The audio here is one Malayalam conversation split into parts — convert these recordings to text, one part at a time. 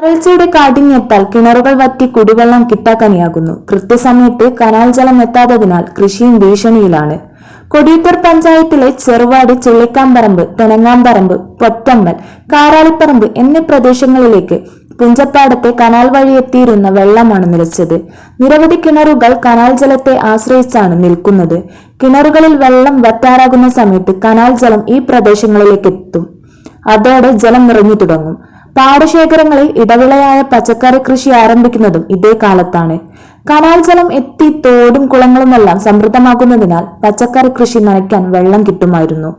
വരൾച്ചയുടെ കാഠിന്യത്താൽ കിണറുകൾ വറ്റി കുടിവെള്ളം കിട്ടാക്കനിയാകുന്നു. കൃത്യസമയത്ത് കനാൽ ജലം എത്താത്തതിനാൽ കൃഷിയും ഭീഷണിയിലാണ്. കൊടിയത്തൂർ പഞ്ചായത്തിലെ ചെറുവാടി, ചുള്ളിക്കാമ്പറമ്പ്, തെനങ്ങാമ്പറമ്പ്, പൊറ്റമ്മൽ, കാരാളിപ്പറമ്പ് എന്നീ പ്രദേശങ്ങളിലേക്ക് പുഞ്ചപ്പാടത്തെ കനാൽ വഴി എത്തിയിരുന്ന വെള്ളമാണ് നിലച്ചത്. നിരവധി കിണറുകൾ കനാൽ ജലത്തെ ആശ്രയിച്ചാണ് നിൽക്കുന്നത്. കിണറുകളിൽ വെള്ളം വറ്റാറാകുന്ന സമയത്ത് കനാൽ ജലം ഈ പ്രദേശങ്ങളിലേക്ക് എത്തും. അതോടെ ജലം നിറഞ്ഞു തുടങ്ങും. പാടശേഖരങ്ങളിൽ ഇടവിളയായ പച്ചക്കറി കൃഷി ആരംഭിക്കുന്നതും ഇതേ കാലത്താണ്. കനാൽ ജലം എത്തി തോടും കുളങ്ങളുമെല്ലാം സമൃദ്ധമാകുന്നതിനാൽ പച്ചക്കറി കൃഷി നനയ്ക്കാൻ വെള്ളം കിട്ടുമായിരുന്നു.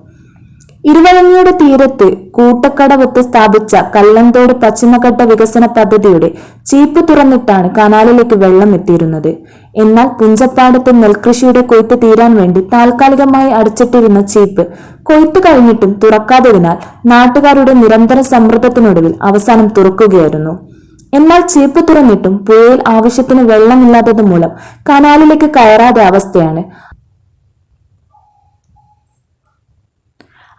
ഇരുവഴഞ്ഞിയുടെ തീരത്ത് കൂട്ടക്കടവത്ത് സ്ഥാപിച്ച കല്ലന്തോട് പശ്ചിമഘട്ട വികസന പദ്ധതിയുടെ ചീപ്പ് തുറന്നിട്ടാണ് കനാലിലേക്ക് വെള്ളം എത്തിയിരുന്നത്. എന്നാൽ പുഞ്ചപ്പാടത്ത് നെൽകൃഷിയുടെ കൊയ്ത്ത് തീരാൻ വേണ്ടി താൽക്കാലികമായി അടച്ചിട്ടിരുന്ന ചീപ്പ് കൊയ്ത്ത് കഴിഞ്ഞിട്ടും തുറക്കാത്തതിനാൽ നാട്ടുകാരുടെ നിരന്തര സമ്മർദ്ദത്തിനൊടുവിൽ അവസാനം തുറക്കുകയായിരുന്നു. എന്നാൽ ചീപ്പ് തുറന്നിട്ടും പുഴയിൽ ആവശ്യത്തിന് വെള്ളമില്ലാത്തത് മൂലം കനാലിലേക്ക് കയറാതെ അവസ്ഥയാണ്.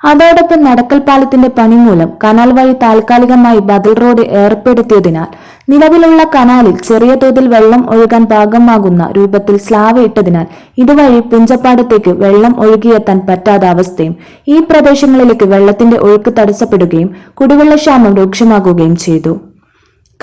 അതോടൊപ്പം നടക്കൽ പാലത്തിന്റെ പണി മൂലം കനാൽ വഴി താൽക്കാലികമായി ബദൽ റോഡ് ഏർപ്പെടുത്തിയതിനാൽ നിലവിലുള്ള കനാലിൽ ചെറിയ തോതിൽ വെള്ളം ഒഴുകാൻ പാകമാകുന്ന രൂപത്തിൽ സ്ലാവ് ഇട്ടതിനാൽ ഇതുവഴി പുഞ്ചപ്പാടത്തേക്ക് വെള്ളം ഒഴുകിയെത്താൻ പറ്റാത്ത അവസ്ഥയും ഈ പ്രദേശങ്ങളിലേക്ക് വെള്ളത്തിന്റെ ഒഴുക്ക് തടസ്സപ്പെടുകയും കുടിവെള്ളക്ഷാമം രൂക്ഷമാകുകയും ചെയ്തു.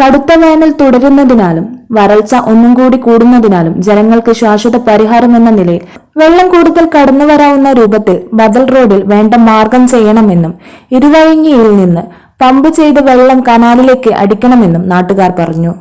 കടുത്ത വേനൽ തുടരുന്നതിനാലും വരൾച്ച ഒന്നും കൂടി കൂടുന്നതിനാലും ജനങ്ങൾക്ക് ശാശ്വത പരിഹാരം എന്ന നിലയിൽ വെള്ളം കൂടുതൽ കടന്നു വരാവുന്ന രൂപത്തിൽ ബദൽ റോഡിൽ വേണ്ട മാർഗം ചെയ്യണമെന്നും ഇരുവഴിഞ്ഞിയിൽ നിന്ന് പമ്പ് ചെയ്ത് വെള്ളം കനാലിലേക്ക് അടിക്കണമെന്നും നാട്ടുകാർ പറഞ്ഞു.